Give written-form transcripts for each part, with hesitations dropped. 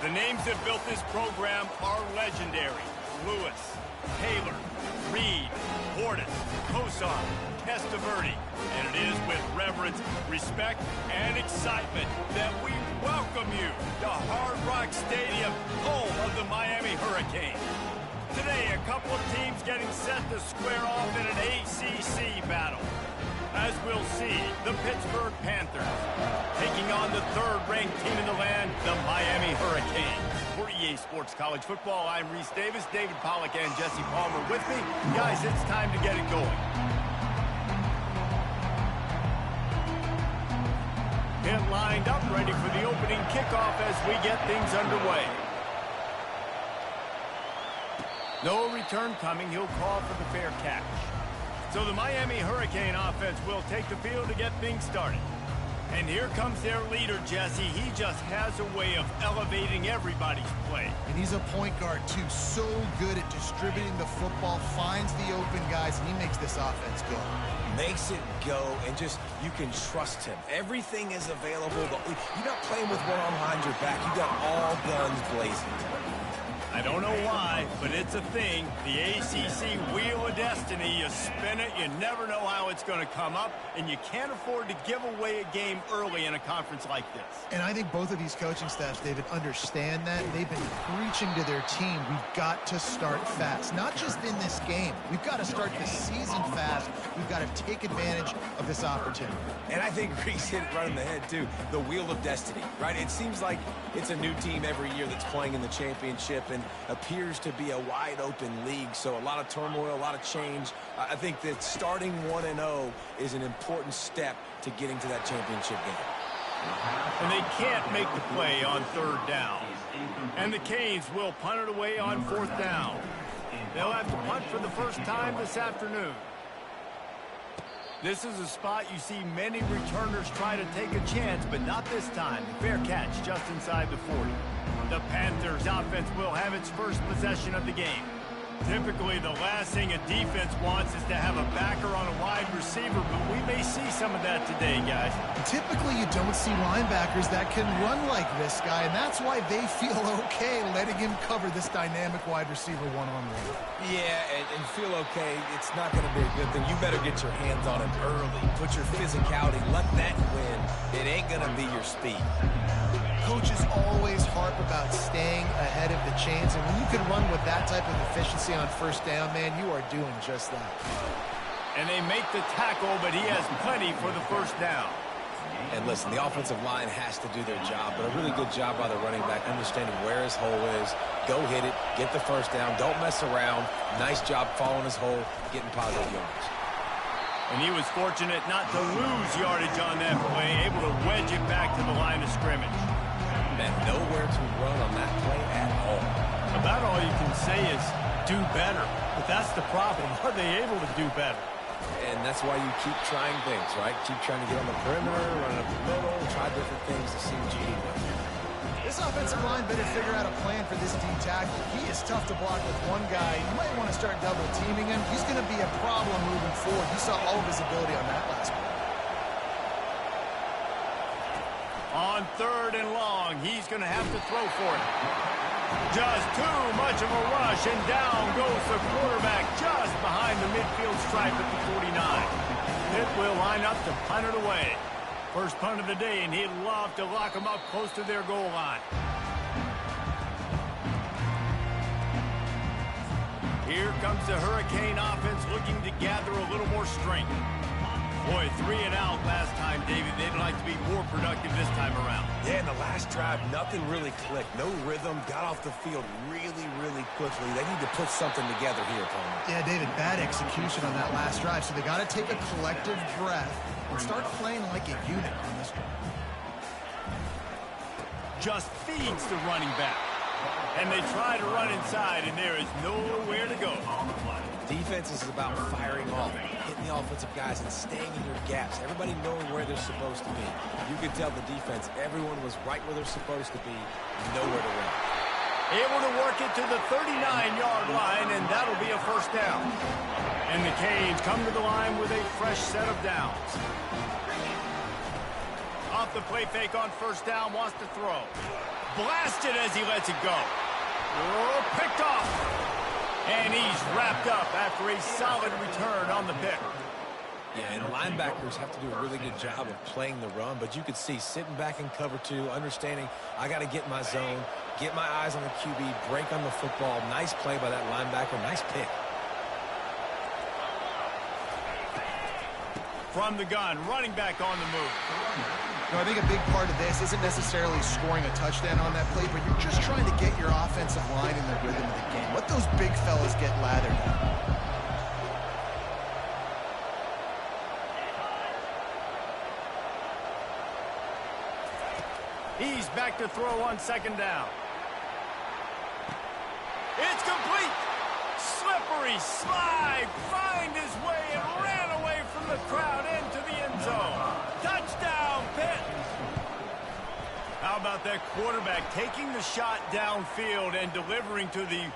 The names that built this program are legendary. Lewis, Taylor, Reed, Portis, Kosar, Testaverde. And it is with reverence, respect, and excitement that we welcome you to Hard Rock Stadium, home of the Miami Hurricanes. Today, a couple of teams getting set to square off in an ACC battle. As we'll see, the Pittsburg Panthers taking on the third-ranked team in the land, the Miami Hurricanes. For EA Sports College Football, I'm Reese Davis, David Pollack, and Jesse Palmer with me. Guys, it's time to get it going. Get lined up, ready for the opening kickoff as we get things underway. No return coming. He'll call for the fair catch. So the Miami Hurricane offense will take the field to get things started. And here comes their leader, Jesse. He just has a way of elevating everybody's play. And he's a point guard, too. So good at distributing the football, finds the open guys, and he makes this offense go. Makes it go, and just, you can trust him. Everything is available, but you're not playing with one arm behind your back. You got all guns blazing. I don't know why, but it's a thing. The ACC Wheel of Destiny, you spin it, you never know how it's going to come up, and you can't afford to give away a game early in a conference like this. And I think both of these coaching staffs, David, understand that. They've been preaching to their team, we've got to start fast. Not just in this game. We've got to start the season fast. We've got to take advantage of this opportunity. And I think Reese hit it right in the head, too. The Wheel of Destiny, right? It seems like it's a new team every year that's playing in the championship, and appears to be a wide-open league, so a lot of turmoil, a lot of change. I think that starting 1-0 is an important step to getting to that championship game. And they can't make the play on third down. And the Canes will punt it away on fourth down. They'll have to punt for the first time this afternoon. This is a spot you see many returners try to take a chance, but not this time. The fair catch just inside the 40. The Panthers offense will have its first possession of the game. Typically, the last thing a defense wants is to have a backer on a wide receiver, but we may see some of that today, guys. Typically, you don't see linebackers that can run like this guy, and that's why they feel okay letting him cover this dynamic wide receiver one-on-one. Yeah, and feel okay, it's not going to be a good thing. You better get your hands on him early. Put your physicality, let that win. It ain't going to be your speed. Coaches always harp about staying ahead of the chains, and when you can run with that type of efficiency on first down, man, you are doing just that. And they make the tackle, but he has plenty for the first down. And listen, the offensive line has to do their job, but a really good job by the running back, understanding where his hole is. Go hit it, get the first down, don't mess around. Nice job following his hole, getting positive yards. And he was fortunate not to lose yardage on that play, able to wedge it back to the line of scrimmage. And nowhere to run on that play at all. About all you can say is do better. But that's the problem. Are they able to do better? And that's why you keep trying things, right? Keep trying to get on the perimeter, run up the middle, try different things to see what you do. This offensive line better figure out a plan for this D tackle. He is tough to block with one guy. You might want to start double teaming him. He's going to be a problem moving forward. You saw all of his ability on that last play. On third and long, he's going to have to throw for it. Just too much of a rush, and down goes the quarterback just behind the midfield stripe at the 49. It will line up to punt it away. First punt of the day, and he'd love to lock them up close to their goal line. Here comes the Hurricane offense looking to gather a little more strength. Boy, 3 and out last time, David. They'd like to be more productive this time around. Yeah, in the last drive, nothing really clicked. No rhythm, got off the field really, really quickly. They need to put something together here, Palmer. Yeah, David, bad execution on that last drive, so they got to take a collective breath and start playing like a unit on this one. Just feeds the running back. And they try to run inside, and there is nowhere to go. Defense is about firing off, hitting the offensive guys and staying in your gaps. Everybody knowing where they're supposed to be. You could tell the defense, everyone was right where they're supposed to be, nowhere to run. Able to work it to the 39-yard line, and that'll be a first down. And the Canes come to the line with a fresh set of downs. Off the play fake on first down, wants to throw. blasted as he lets it go. Oh, picked off. And he's wrapped up after a solid return on the pick. Yeah, and linebackers have to do a really good job of playing the run, but you could see sitting back in cover two, understanding I got to get in my zone, get my eyes on the QB, break on the football. Nice play by that linebacker. Nice pick. From the gun, running back on the move. You know, I think a big part of this isn't necessarily scoring a touchdown on that play, but you're just trying to get your offensive line in the rhythm of the game. Let those big fellas get lathered. He's back to throw on second down. It's complete. Slippery slide, find his way and ran away from the crowd into the end zone. Touchdown, Pitt. How about that quarterback taking the shot downfield and delivering to the...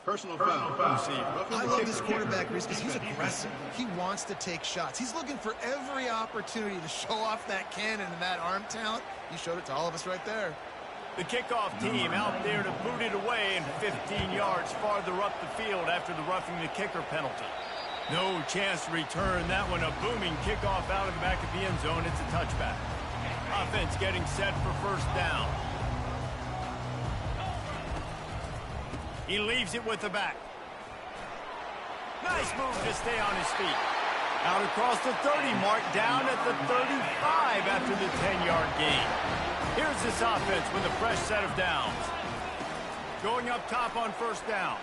Personal foul. I love this quarterback, Reese, because he's aggressive. He wants to take shots. He's looking for every opportunity to show off that cannon and that arm talent. He showed it to all of us right there. The kickoff team out there to boot it away and 15 yards farther up the field after the roughing the kicker penalty. No chance to return that one. A booming kickoff out of the back of the end zone. It's a touchback. Offense getting set for first down. He leaves it with the back. Nice move to stay on his feet. Out across the 30 mark, down at the 35 after the 10-yard gain. Here's this offense with a fresh set of downs. Going up top on first down.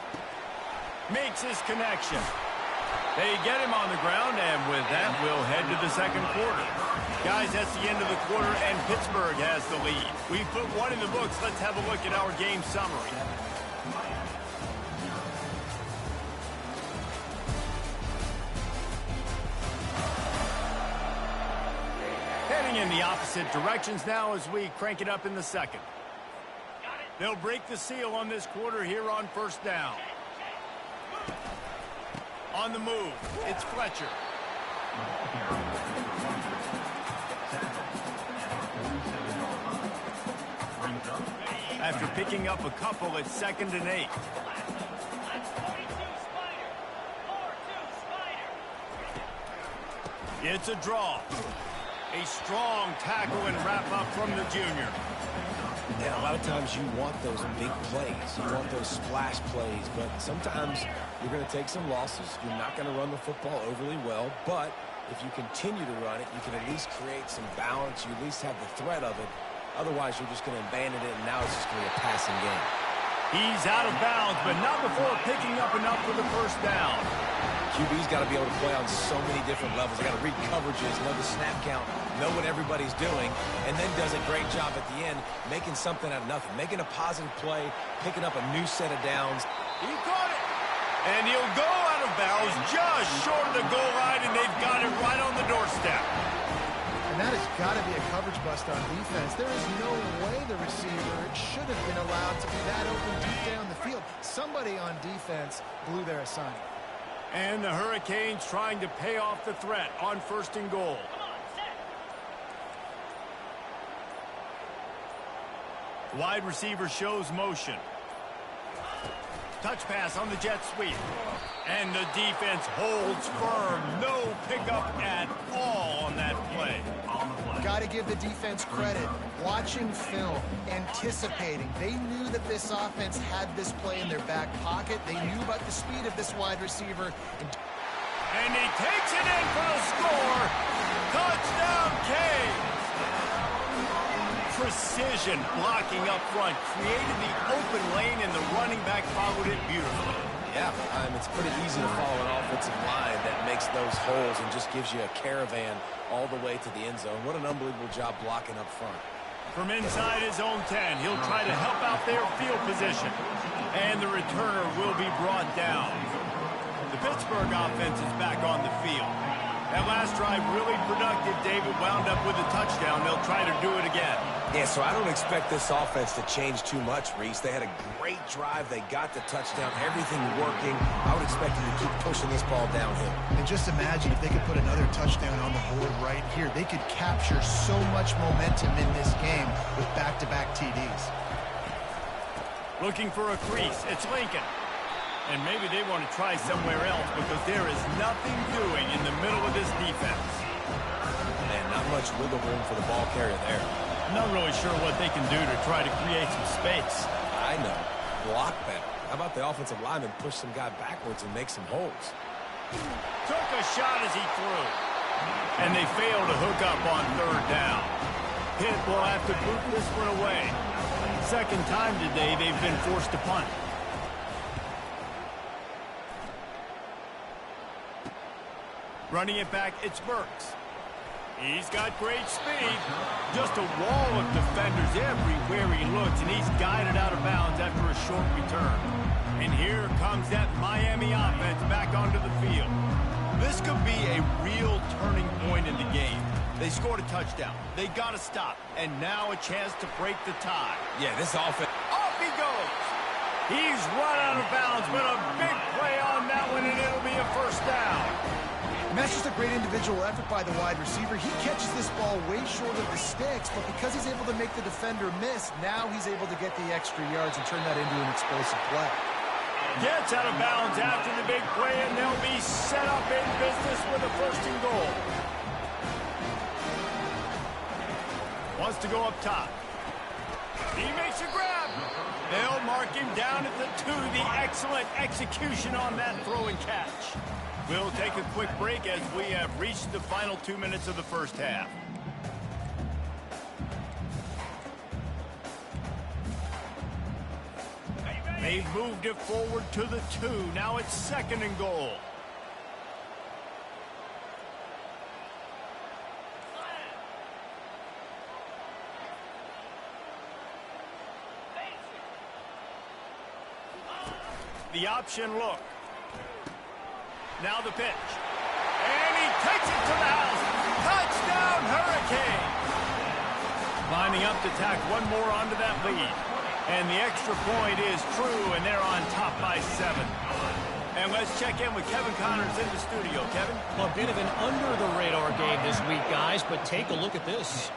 Makes his connection. They get him on the ground, and with that, we'll head to the second quarter. Guys, that's the end of the quarter, and Pittsburgh has the lead. We've put one in the books. Let's have a look at our game summary. Heading in the opposite directions now as we crank it up in the second. They'll break the seal on this quarter here on first down. On the move, it's Fletcher. After picking up a couple, it's 2nd and 8. It's a draw. A strong tackle and wrap up from the junior. Yeah, a lot of times you want those big plays. You want those splash plays, but sometimes you're going to take some losses. You're not going to run the football overly well, but if you continue to run it, you can at least create some balance. You at least have the threat of it. Otherwise, you're just going to abandon it, and now it's just going to be a passing game. He's out of bounds, but not before picking up enough for the first down. QB's got to be able to play on so many different levels. They got to read coverages, know the snap count, know what everybody's doing, and then does a great job at the end making something out of nothing, making a positive play, picking up a new set of downs. He caught it, and he'll go out of bounds just short of the goal line, and they've got it right on the doorstep. And that has got to be a coverage bust on defense. There is no way the receiver should have been allowed to be that open deep down the field. Somebody on defense blew their assignment. And the Hurricanes trying to pay off the threat on 1st and goal. Wide receiver shows motion. Touch pass on the jet sweep. And the defense holds firm. No pickup at all on that play. Got to give the defense credit. Watching film, anticipating. They knew that this offense had this play in their back pocket. They knew about the speed of this wide receiver. And he takes it in for the score. Touchdown, Canes. Precision blocking up front. Created the open lane, and the running back followed it beautifully. Yeah, it's pretty easy to follow an offensive line that makes those holes and just gives you a caravan all the way to the end zone. What an unbelievable job blocking up front. From inside his own 10, he'll try to help out their field position. And the returner will be brought down. The Pittsburgh offense is back on the field. That last drive really productive. David wound up with a touchdown. They'll try to do it again. Yeah, so I don't expect this offense to change too much, Reese. They had a great drive. They got the touchdown, everything working. I would expect them to keep pushing this ball downhill. And just imagine if they could put another touchdown on the board right here. They could capture so much momentum in this game with back-to-back TDs. Looking for a crease. It's Lincoln. And maybe they want to try somewhere else because there is nothing doing in the middle of this defense. Man, not much wiggle room for the ball carrier there. Not really sure what they can do to try to create some space. I know. Block better. How about the offensive lineman push some guy backwards and make some holes? Took a shot as he threw. And they fail to hook up on third down. Pitt will have to boot this one away. Second time today they've been forced to punt. Running it back, it's Burks. He's got great speed. Just a wall of defenders everywhere he looks, and he's guided out of bounds after a short return. And here comes that Miami offense back onto the field. This could be a real turning point in the game. They scored a touchdown. They got to stop. And now a chance to break the tie. Yeah, this offense. Off he goes. He's run out of bounds, but a big play on that one, and it'll be a first down. And that's just a great individual effort by the wide receiver. He catches this ball way short of the sticks, but because he's able to make the defender miss, now he's able to get the extra yards and turn that into an explosive play. Gets out of bounds after the big play, and they'll be set up in business with a first and goal. Wants to go up top. He makes a grab. They'll mark him down at the 2. The excellent execution on that throw and catch. We'll take a quick break as we have reached the final 2 minutes of the first half. They've moved it forward to the 2. Now it's second and goal. The option look. Now the pitch. And he takes it to the house. Touchdown, Hurricane. Lining up to tack one more onto that lead. And the extra point is true, and they're on top by 7. And let's check in with Kevin Connors in the studio. Kevin? A bit of an under-the-radar game this week, guys, but take a look at this.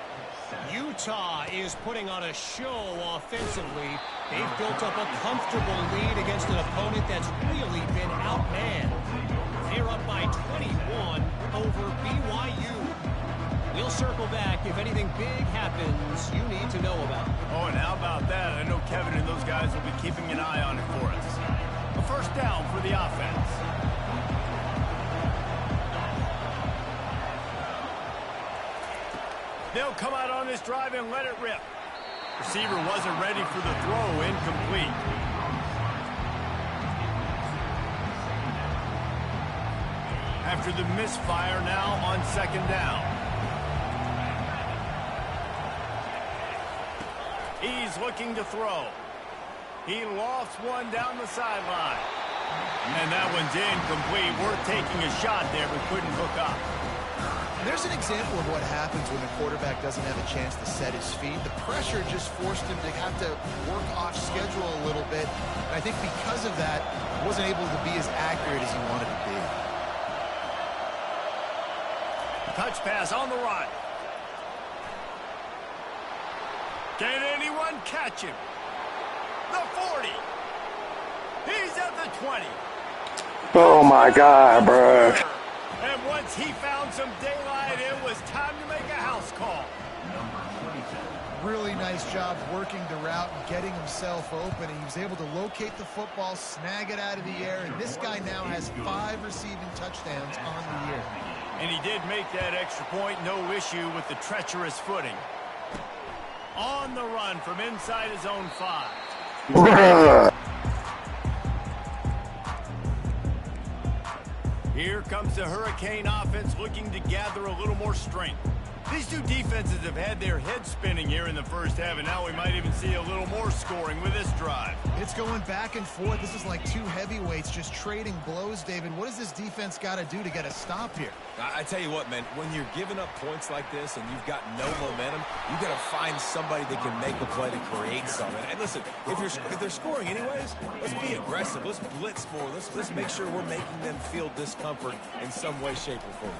Utah is putting on a show offensively. They've built up a comfortable lead against an opponent that's really been outmanned. They're up by 21 over BYU. We'll circle back if anything big happens you need to know about. Oh, and how about that? I know Kevin and those guys will be keeping an eye on it for us. A first down for the offense. They'll come out on this drive and let it rip. Receiver wasn't ready for the throw, incomplete. After the misfire, now on second down. He's looking to throw. He lofts one down the sideline. And that one's incomplete. We're taking a shot there, but couldn't hook up. There's an example of what happens when the quarterback doesn't have a chance to set his feet. The pressure just forced him to have to work off schedule a little bit. And I think because of that, he wasn't able to be as accurate as he wanted to be. Touch pass on the run. Can anyone catch him? The 40. He's at the 20. Oh my God, bro. And once he found some daylight, it was time to make a house call. Really nice job working the route and getting himself open. He was able to locate the football, snag it out of the air, and this guy now has 5 receiving touchdowns on the year. And he did make that extra point, no issue with the treacherous footing. On the run from inside his own 5. Here comes the Hurricane offense looking to gather a little more strength. These two defenses have had their heads spinning here in the first half, and now we might even see a little more scoring with this drive. It's going back and forth. This is like two heavyweights just trading blows, David. What does this defense got to do to get a stop here? I tell you what, man, when you're giving up points like this and you've got no momentum, you got to find somebody that can make a play to create something. And listen, if they're scoring anyways, let's be aggressive. Let's blitz more. Let's make sure we're making them feel discomfort in some way, shape, or form.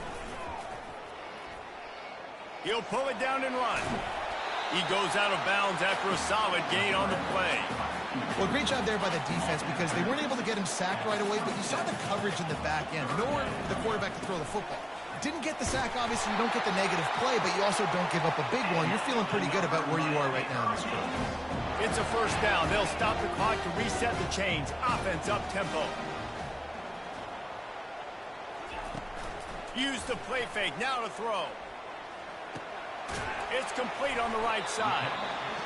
He'll pull it down and run. He goes out of bounds after a solid gain on the play. Well, great job there by the defense because they weren't able to get him sacked right away, but you saw the coverage in the back end. Nowhere for the quarterback to throw the football. Didn't get the sack, obviously. You don't get the negative play, but you also don't give up a big one. You're feeling pretty good about where you are right now in this drive. It's a first down. They'll stop the clock to reset the chains. Offense up tempo. Use the play fake. Now to throw. It's complete on the right side.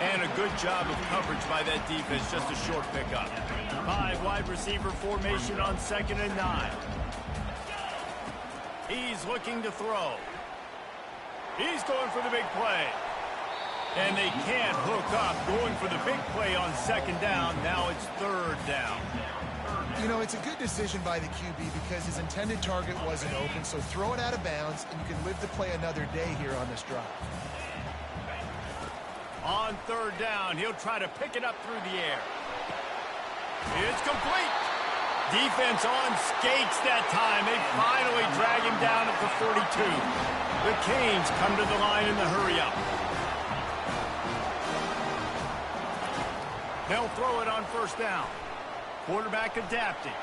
And a good job of coverage by that defense. Just a short pickup. 5 wide receiver formation on 2nd and 9. He's looking to throw. He's going for the big play. And they can't hook up. Going for the big play on 2nd down. Now it's 3rd down. You know, it's a good decision by the QB because his intended target wasn't open, so throw it out of bounds, and you can live to play another day here on this drive. On 3rd down, he'll try to pick it up through the air. It's complete. Defense on skates that time. They finally drag him down at the 42. The Canes come to the line in the hurry-up. They'll throw it on 1st down. Quarterback adapting.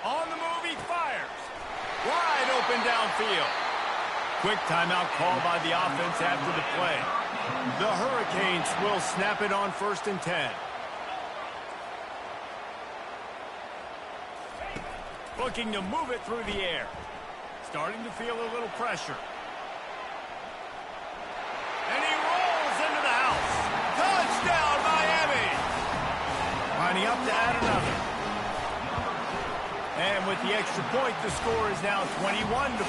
On the move, he fires. Wide open downfield. Quick timeout call by the offense after the play. The Hurricanes will snap it on 1st and 10. Looking to move it through the air. Starting to feel a little pressure. And he rolls into the house. Touchdown, Miami! Lining up to add another. And with the extra point, the score is now 21-14.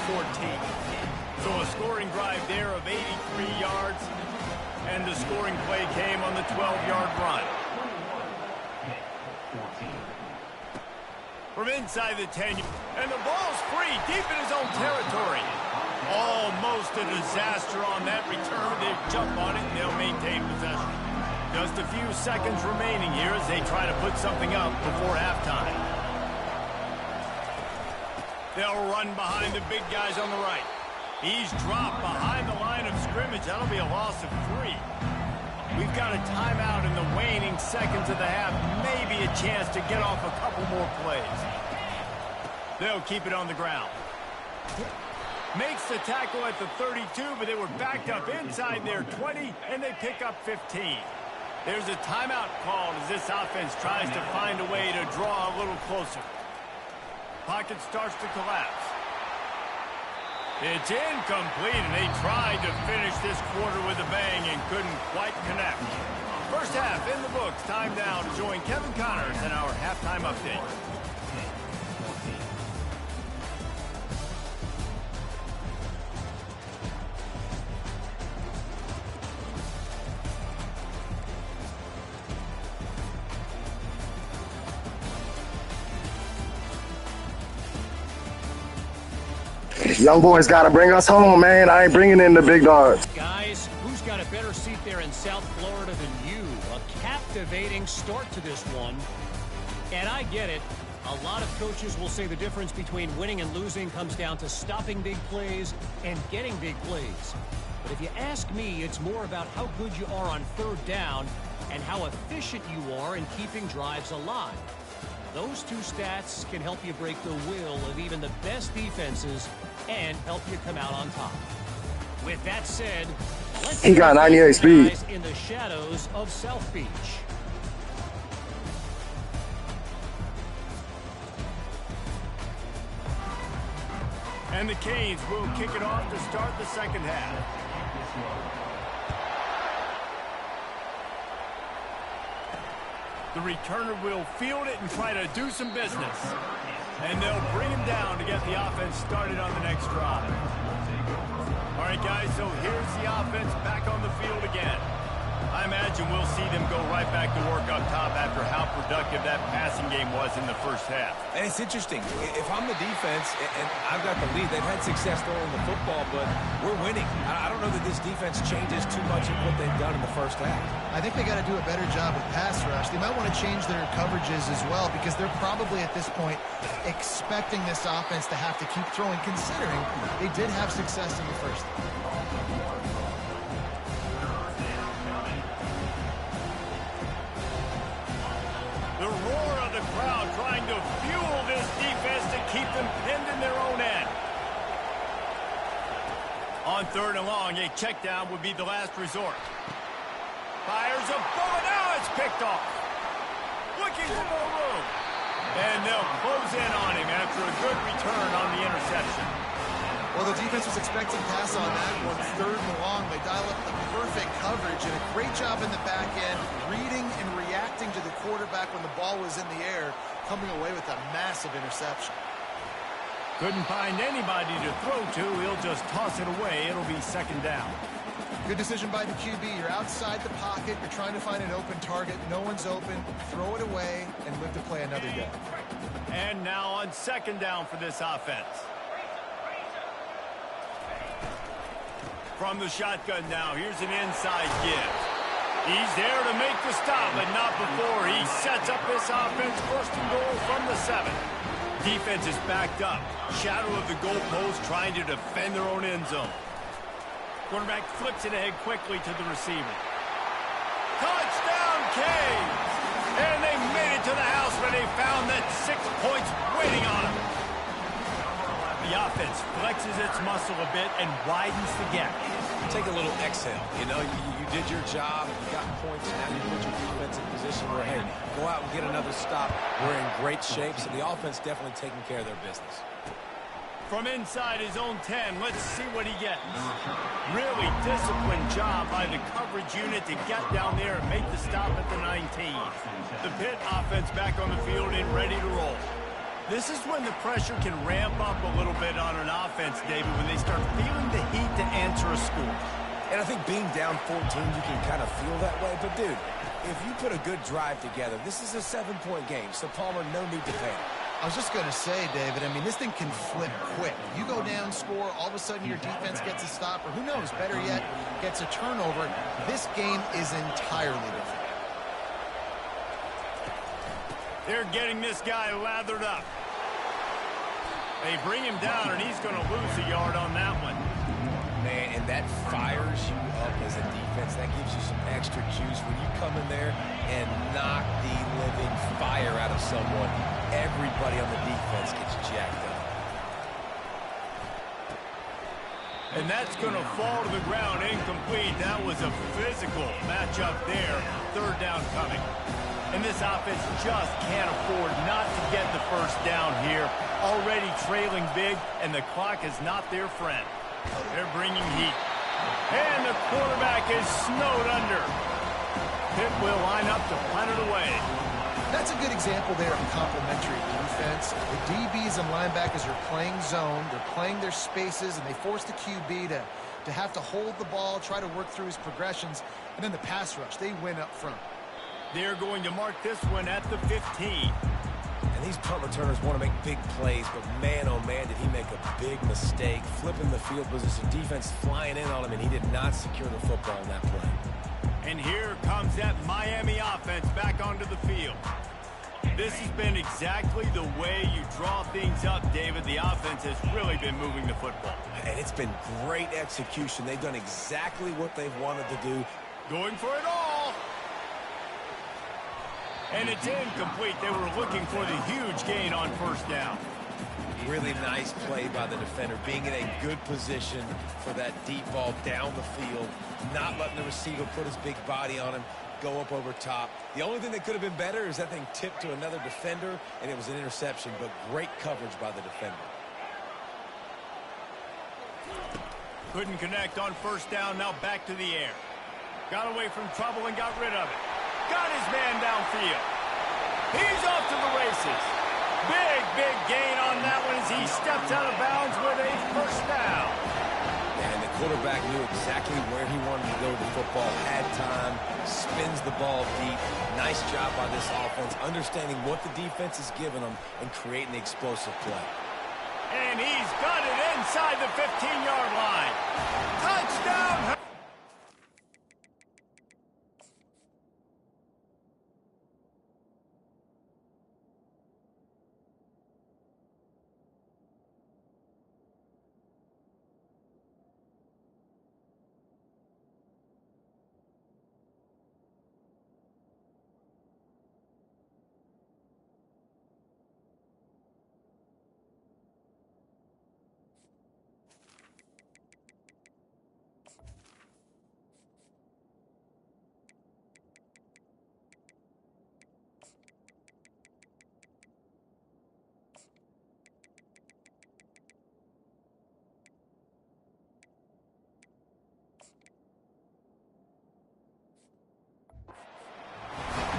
So a scoring drive there of 83 yards. And the scoring play came on the 12-yard run. From inside the 10, and the ball's free, deep in his own territory. Almost a disaster on that return. They jump on it, and they'll maintain possession. Just a few seconds remaining here as they try to put something up before halftime. They'll run behind the big guys on the right. He's dropped behind the line of scrimmage. That'll be a loss of 3. We've got a timeout in the waning seconds of the half. Maybe a chance to get off a couple more plays. They'll keep it on the ground. Makes the tackle at the 32, but they were backed up inside their 20, and they pick up 15. There's a timeout called as this offense tries to find a way to draw a little closer. Pocket starts to collapse. It's incomplete, and they tried to finish this quarter with a bang and couldn't quite connect. First half in the books. Time now to join Kevin Connors in our halftime update. Young boys got to bring us home, man. I ain't bringing in the big dogs. Guys, who's got a better seat there in South Florida than you? A captivating start to this one. And I get it. A lot of coaches will say the difference between winning and losing comes down to stopping big plays and getting big plays. But if you ask me, it's more about how good you are on 3rd down and how efficient you are in keeping drives alive. Those two stats can help you break the will of even the best defenses and help you come out on top. With that said, let's he got 98 speed in the shadows of South Beach. And the Canes will kick it off to start the second half. The returner will field it and try to do some business. And they'll bring him down to get the offense started on the next drive. All right, right, guys, so here's the offense back on the field again. I imagine we'll see them go right back to work up top after how productive that passing game was in the first half. And it's interesting. If I'm the defense and I've got the lead, they've had success throwing the football, but we're winning. I don't know that this defense changes too much of what they've done in the first half. I think they got to do a better job with pass rush. They might want to change their coverages as well because they're probably at this point expecting this offense to have to keep throwing, considering they did have success in the first half. The roar of the crowd trying to fuel this defense to keep them pinned in their own end. On 3rd and long, a check down would be the last resort. Fires a bullet. Now it's picked off. Looking for more room. And they'll close in on him after a good return on the interception. Well, the defense was expecting pass on that one. 3rd and long, they dial up the perfect coverage and a great job in the back end, reading and reacting to the quarterback when the ball was in the air, coming away with a massive interception. Couldn't find anybody to throw to. He'll just toss it away. It'll be 2nd down. Good decision by the QB. You're outside the pocket. You're trying to find an open target. No one's open. Throw it away and live to play another day. And now on 2nd down for this offense. From the shotgun now, here's an inside give. He's there to make the stop, but not before he sets up this offense. 1st and goal from the 7. Defense is backed up. Shadow of the goalpost trying to defend their own end zone. Quarterback flips it ahead quickly to the receiver. Touchdown, Canes! And they made it to the house where they found that 6 points waiting on them. The offense flexes its muscle a bit and widens the gap. Take a little exhale. You know, you did your job, you got points, now you put your defense in position where, hey, go out and get another stop. We're in great shape, so the offense definitely taking care of their business. From inside his own 10, let's see what he gets. Really disciplined job by the coverage unit to get down there and make the stop at the 19. The Pitt offense back on the field and ready to roll. This is when the pressure can ramp up a little bit on an offense, David, when they start feeling the heat to answer a score. And I think being down 14, you can kind of feel that way. But, dude, if you put a good drive together, this is a 7-point game, so Palmer, no need to panic. I was just going to say, David, I mean, this thing can flip quick. You go down, score, all of a sudden your defense gets a stop, or who knows, better yet, gets a turnover. This game is entirely different. They're getting this guy lathered up. They bring him down, and he's going to lose a yard on that one. Man, and that fires you up as a defense. That gives you some extra juice. When you come in there and knock the living fire out of someone, everybody on the defense gets jacked up. And that's going to fall to the ground incomplete. That was a physical matchup there. 3rd down coming. And this offense just can't afford not to get the 1st down here. Already trailing big, and the clock is not their friend. They're bringing heat. And the quarterback is snowed under. Pitt will line up to punt it away. That's a good example there of complementary defense. The DBs and linebackers are playing zone. They're playing their spaces, and they force the QB to have to hold the ball, try to work through his progressions. And then the pass rush, they win up front. They're going to mark this one at the 15. And these punt returners want to make big plays, but man, oh man, did he make a big mistake. Flipping the field position, defense flying in on him, and he did not secure the football on that play. And here comes that Miami offense back onto the field. This has been exactly the way you draw things up, David. The offense has really been moving the football. And it's been great execution. They've done exactly what they've wanted to do. Going for it all. And it's incomplete. They were looking for the huge gain on 1st down. Really nice play by the defender, being in a good position for that deep ball down the field, not letting the receiver put his big body on him, go up over top. The only thing that could have been better is that thing tipped to another defender, and it was an interception, but great coverage by the defender. Couldn't connect on 1st down, now back to the air. Got away from trouble and got rid of it. Got his man downfield. He's off to the races. Big gain on that one as he steps out of bounds with a 1st down. And the quarterback knew exactly where he wanted to go with the football, had time, spins the ball deep. Nice job by this offense, understanding what the defense is giving them and creating the explosive play. And he's got it inside the 15-yard line. Touchdown!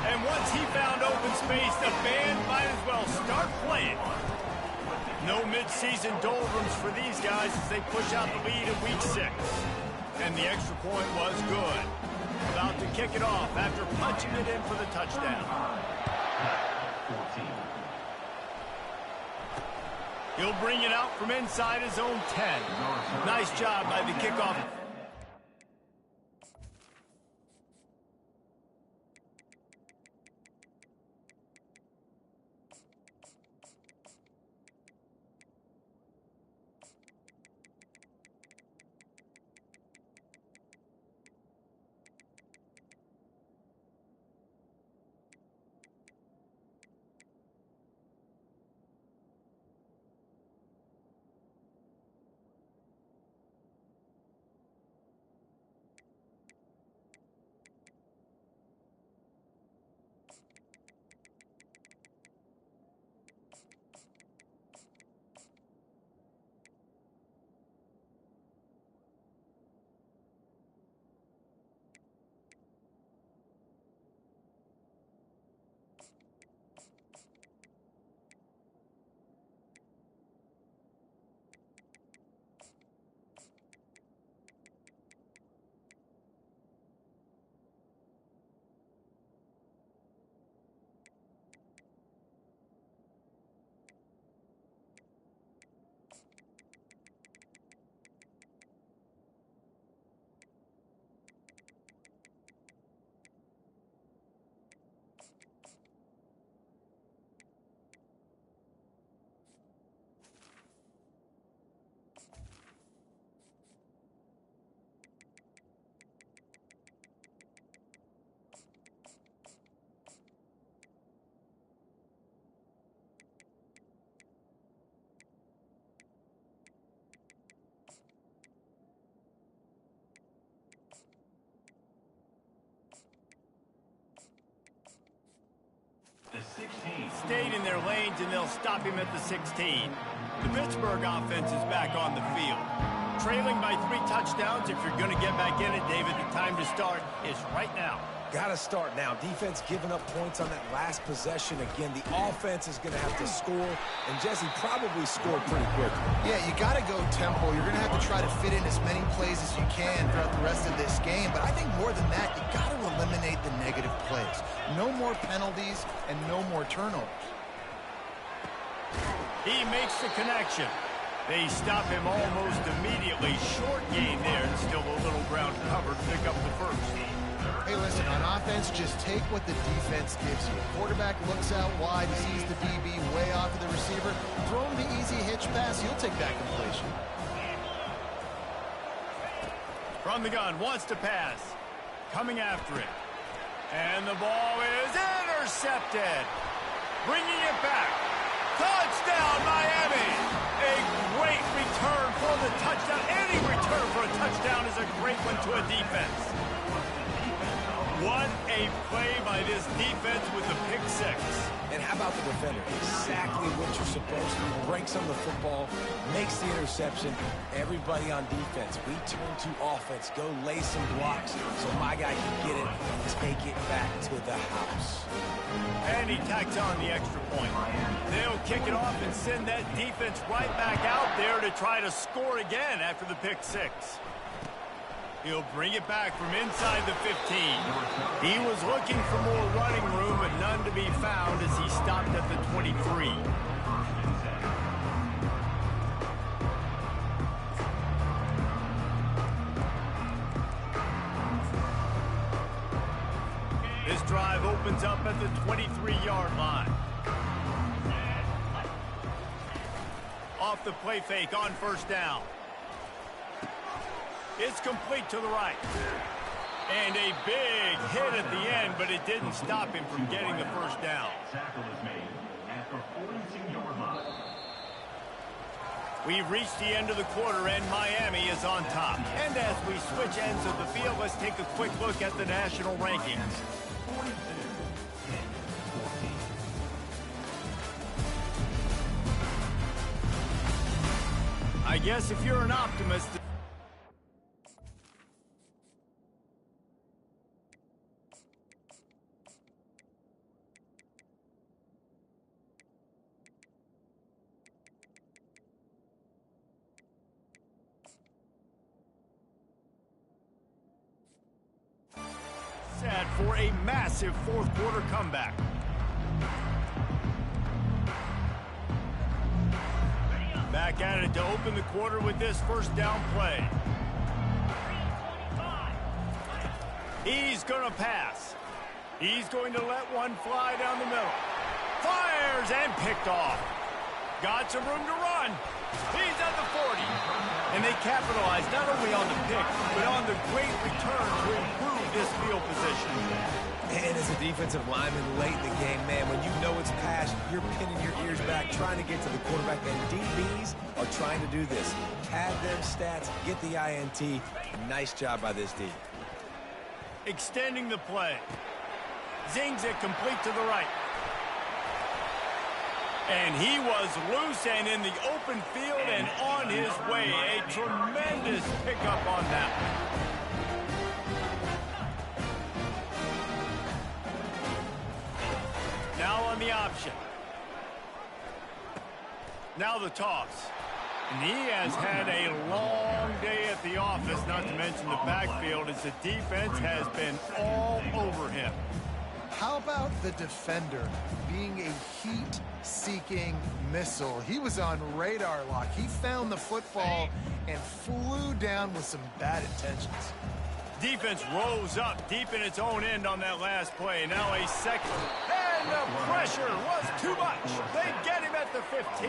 And once he found open space, the band might as well start playing. No mid-season doldrums for these guys as they push out the lead in Week 6. And the extra point was good. About to kick it off after punching it in for the touchdown. He'll bring it out from inside his own 10. Nice job by the kickoff. Stayed in their lanes, and they'll stop him at the 16. The Pittsburgh offense is back on the field. Trailing by 3 touchdowns. If you're going to get back in it, David, the time to start is right now. Got to start now. Defense giving up points on that last possession. Again, the offense is going to have to score, and Jesse probably scored pretty quick. Yeah, you got to go tempo. You're going to have to try to fit in as many plays as you can throughout the rest of this game. But I think more than that, you got to eliminate the negative plays. No more penalties and no more turnovers. He makes the connection. They stop him almost immediately. Short gain there, and still a little ground covered to pick up the first. Hey, listen, on offense, just take what the defense gives you. Quarterback looks out wide, sees the DB way off of the receiver. Throw him the easy hitch pass. You'll take that completion. From the gun, wants to pass. Coming after it. And the ball is intercepted. Bringing it back. Touchdown, Miami. A great return for the touchdown. Any return for a touchdown is a great one to a defense. What a play by this defense with the pick 6. And how about the defender? Exactly what you're supposed to. Breaks on the football, makes the interception. Everybody on defense, we turn to offense. Go lay some blocks so my guy can get it and take it back to the house. And he tacks on the extra point. They'll kick it off and send that defense right back out there to try to score again after the pick 6. He'll bring it back from inside the 15. He was looking for more running room, but none to be found as he stopped at the 23. This drive opens up at the 23-yard line. Off the play fake on first down. It's complete to the right. And a big hit at the end, but it didn't stop him from getting the first down. We've reached the end of the quarter, and Miami is on top. And as we switch ends of the field, let's take a quick look at the national rankings. I guess if you're an optimist... set for a massive fourth quarter comeback. Back at it to open the quarter with this first down play. He's going to pass. He's going to let one fly down the middle. Fires and picked off. Got some room to run. He's at the 40. And they capitalize not only on the pick, but on the great return to improve this field position. And as a defensive lineman late in the game, man, when you know it's pass, you're pinning your ears back, trying to get to the quarterback. And DBs are trying to do this. Pad them stats, get the INT. Nice job by this D. Extending the play. Zings it complete to the right. And he was loose and in the open field and on his way. A tremendous pickup on that one. Now on the option. Now the toss. And he has had a long day at the office, not to mention the backfield, as the defense has been all over him. How about the defender being a heat-seeking missile? He was on radar lock. He found the football and flew down with some bad intentions. Defense rose up deep in its own end on that last play. Now a second. And the pressure was too much. They get him at the 15.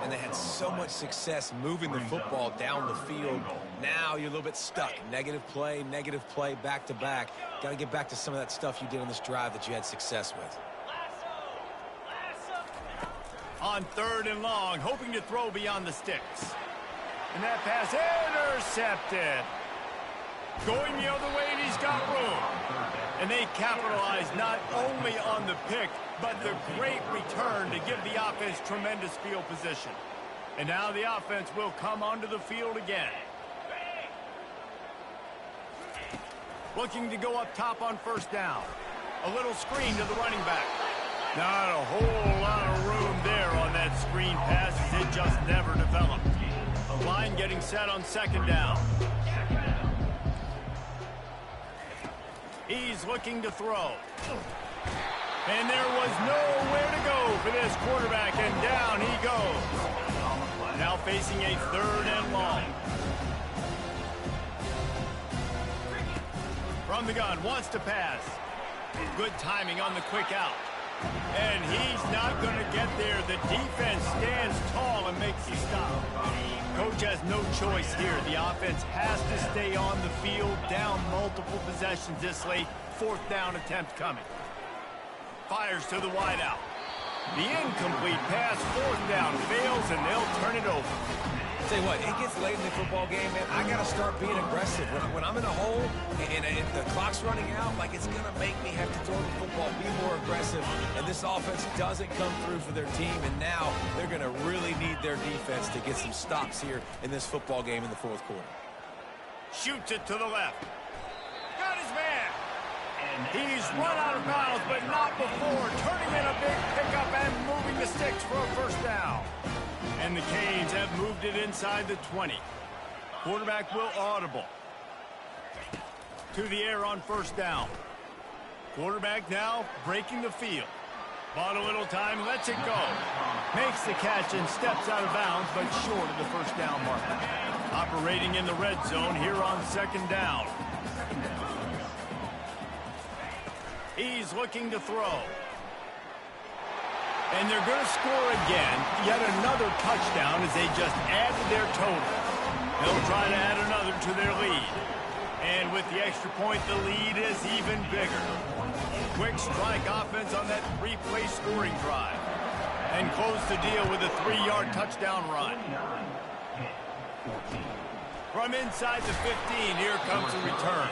And they had so much success moving the football down the field. Now you're a little bit stuck. Negative play, back-to-back. Got to get back to some of that stuff you did on this drive that you had success with. On third and long, hoping to throw beyond the sticks. And that pass intercepted. Going the other way, and he's got room. And they capitalize not only on the pick, but the great return to give the offense tremendous field position. And now the offense will come onto the field again. Looking to go up top on first down. A little screen to the running back. Not a whole lot of room there on that screen pass, as it just never developed. Line getting set on second down. He's looking to throw. And there was nowhere to go for this quarterback, and down he goes. Now facing a third and long. From the gun, wants to pass. Good timing on the quick out. And he's not going to get there. The defense stands tall and makes the stop. Coach has no choice here. The offense has to stay on the field, down multiple possessions this late. Fourth down attempt coming. Fires to the wideout. The incomplete pass, fourth down, fails, and they'll turn it over. Tell you what, it gets late in the football game, man. I got to start being aggressive. When I'm in a hole and the clock's running out, like, it's going to make me have to throw the football, be more aggressive. And this offense doesn't come through for their team, and now they're going to really need their defense to get some stops here in this football game in the fourth quarter. Shoots it to the left. Got his man. He's run out of bounds, but not before. Turning in a big pickup and moving the sticks for a first down. And the Canes have moved it inside the 20. Quarterback will audible. to the air on first down. Quarterback now breaking the field. Bought a little time, lets it go. Makes the catch and steps out of bounds, but short of the first down marker. Operating in the red zone here on second down. He's looking to throw. And they're going to score again. Yet another touchdown as they just added their total. They'll try to add another to their lead. And with the extra point, the lead is even bigger. Quick strike offense on that 3-play scoring drive. And close the deal with a 3-yard touchdown run. From inside the 15, here comes the return.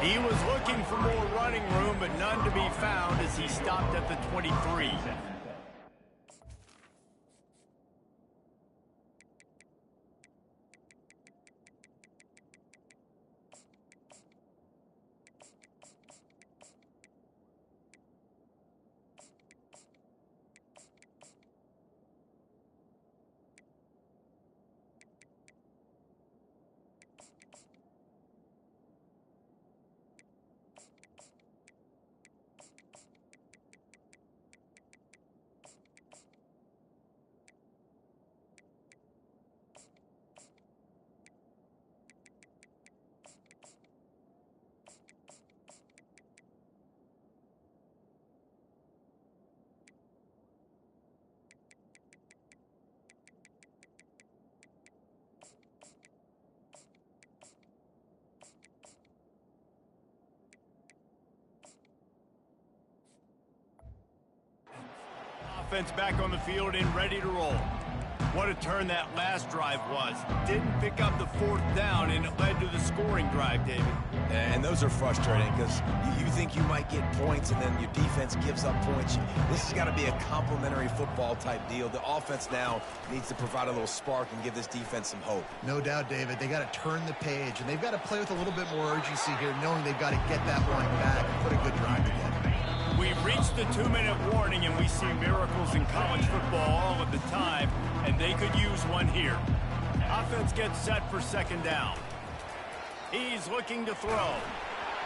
He was looking for more running room, but none to be found as he stopped at the 23. Offense back on the field and ready to roll. What a turn that last drive was. Didn't pick up the fourth down, and it led to the scoring drive, David. And those are frustrating because you think you might get points and then your defense gives up points. This has got to be a complementary football type deal. The offense now needs to provide a little spark and give this defense some hope. No doubt, David. They got to turn the page, and they've got to play with a little bit more urgency here, knowing they've got to get that one back and put a good drive together. We've reached the 2-minute warning, and we see miracles in college football all of the time, and they could use one here. Offense gets set for second down. He's looking to throw.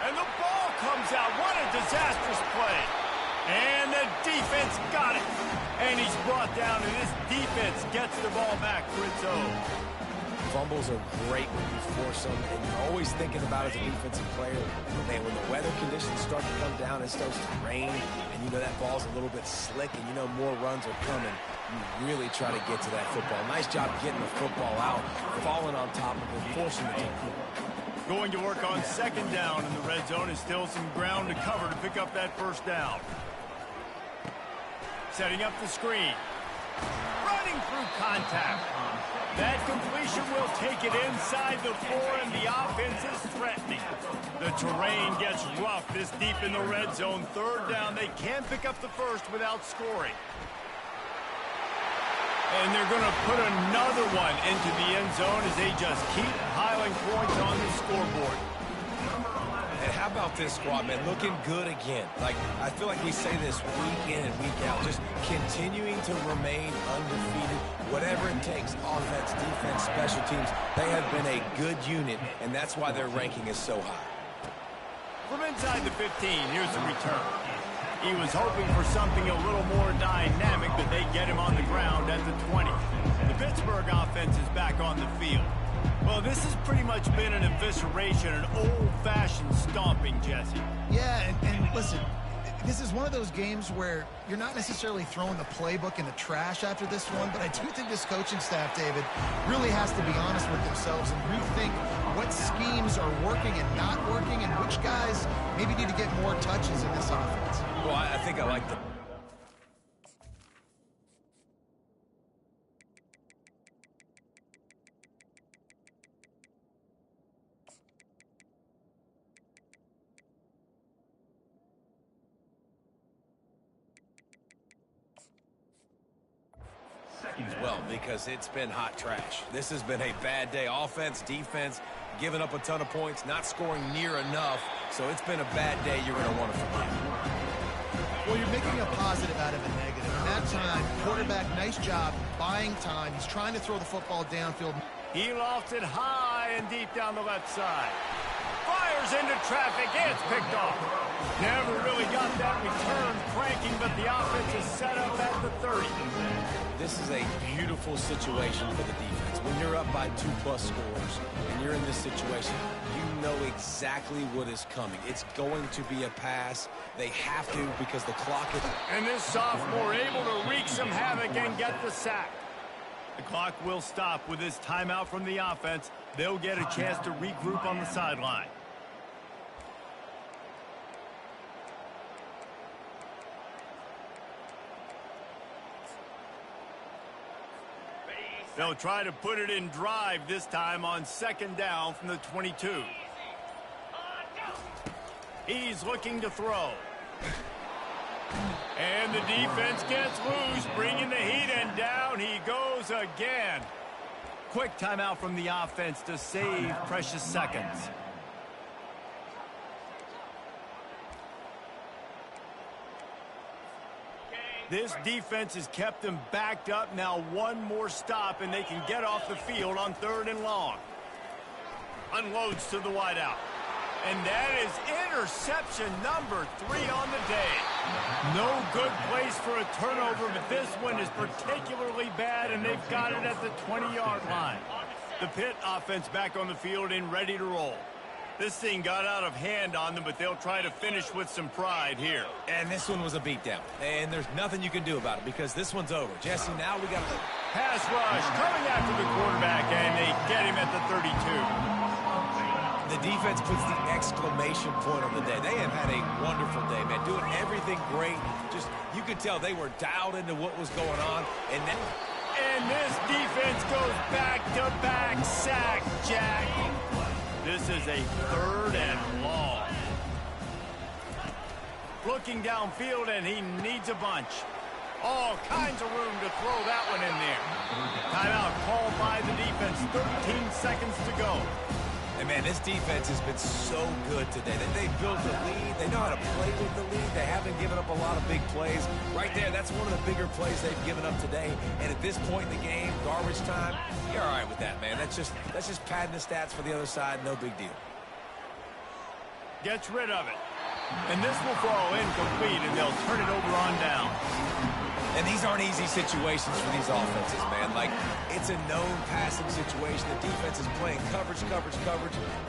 And the ball comes out. What a disastrous play. And the defense got it. And he's brought down, and this defense gets the ball back for its own. Fumbles are great when you force them, and you're always thinking about as a defensive player, man, when the weather conditions start to come down, it starts to rain, and you know that ball's a little bit slick, and you know more runs are coming. You really try to get to that football. Nice job getting the football out, falling on top of it, forcing the tackle. Going to work on second down in the red zone, and still some ground to cover to pick up that first down. Setting up the screen. Running through contact. That completion will take it inside the 4, and the offense is threatening. The terrain gets rough this deep in the red zone. Third down, they can't pick up the first without scoring. And they're going to put another one into the end zone as they just keep piling points on the scoreboard. And how about this squad, man? Looking good again. Like, I feel like we say this week in and week out. Just continuing to remain undefeated. Whatever it takes, offense, defense, special teams, they have been a good unit, and that's why their ranking is so high. From inside the 15, here's the return. He was hoping for something a little more dynamic, but they get him on the ground at the 20. The Pittsburgh offense is back on the field. Well, this has pretty much been an evisceration, an old-fashioned stomping, Jesse. Yeah, and listen, this is one of those games where you're not necessarily throwing the playbook in the trash after this one, but I do think this coaching staff, David, really has to be honest with themselves and rethink what schemes are working and not working and which guys maybe need to get more touches in this offense. Well, I think I like the... Well, because it's been hot trash. This has been a bad day. Offense, defense, giving up a ton of points, not scoring near enough. So it's been a bad day you're going to want to forget. Well, you're making a positive out of a negative. And that time, quarterback, nice job buying time. He's trying to throw the football downfield. He lofted high and deep down the left side. fires into traffic. It's picked off. Never really got that return cranking, but the offense is set up at the 30. This is a beautiful situation for the defense. When you're up by 2+ scores and you're in this situation, you know exactly what is coming. It's going to be a pass. They have to because the clock is... And this sophomore able to wreak some havoc and get the sack. The clock will stop with this timeout from the offense. They'll get a chance to regroup on the sideline. They'll try to put it in drive this time on 2nd down from the 22. He's looking to throw. And the defense gets loose, bringing the heat, and down he goes again. Quick timeout from the offense to save precious seconds. This defense has kept them backed up. Now one more stop, and they can get off the field on 3rd and long. Unloads to the wideout. And that is interception number 3 on the day. No good place for a turnover, but this one is particularly bad, and they've got it at the 20-yard line. The Pitt offense back on the field and ready to roll. This thing got out of hand on them, but they'll try to finish with some pride here. And this one was a beatdown. And there's nothing you can do about it because this one's over. Jesse, now we got to... Pass rush coming after the quarterback, and they get him at the 32. The defense puts the exclamation point on the day. They have had a wonderful day, man. Doing everything great. Just, you could tell they were dialed into what was going on. And then... And this defense goes back-to-back sack, Jack. This is a 3rd and long. Looking downfield, and he needs a bunch. All kinds of room to throw that one in there. Timeout called by the defense. 13 seconds to go. And, man, this defense has been so good today. They built a lead. They know how to play with the lead. They haven't given up a lot of big plays. Right there, that's one of the bigger plays they've given up today. And at this point in the game, garbage time, you're all right with that, man. That's just padding the stats for the other side. No big deal. Gets rid of it. And this will fall incomplete, and they'll turn it over on down. And these aren't easy situations for these offenses, man. Like, it's a known passing situation. The defense is playing coverage.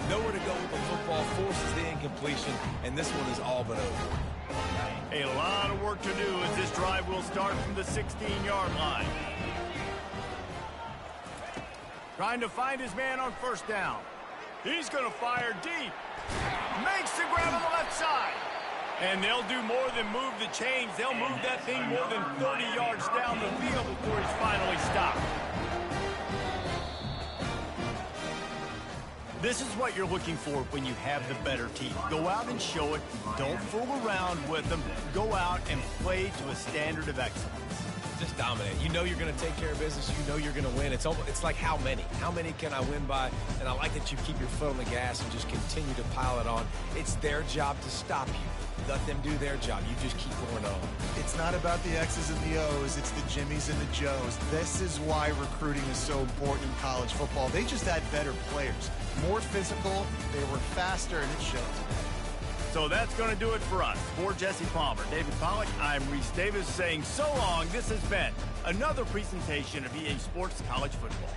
Nowhere to go with the football, forces the incompletion, and this one is all but over. A lot of work to do as this drive will start from the 16-yard line. Trying to find his man on 1st down. He's going to fire deep. Makes the grab on the left side. And they'll do more than move the chains. They'll move that thing more than 30 yards down the field before he's finally stopped. This is what you're looking for when you have the better team. Go out and show it. Don't fool around with them. Go out and play to a standard of excellence. Just dominate. You know you're going to take care of business. You know you're going to win. It's like how many? How many can I win by? And I like that you keep your foot on the gas and just continue to pile it on. It's their job to stop you. Let them do their job. You just keep going on. It's not about the X's and the O's. It's the Jimmies and the Joes. This is why recruiting is so important in college football. They just had better players. More physical. They were faster, and it shows. So that's going to do it for us. For Jesse Palmer, David Pollack, I'm Reese Davis saying so long. This has been another presentation of EA Sports College Football.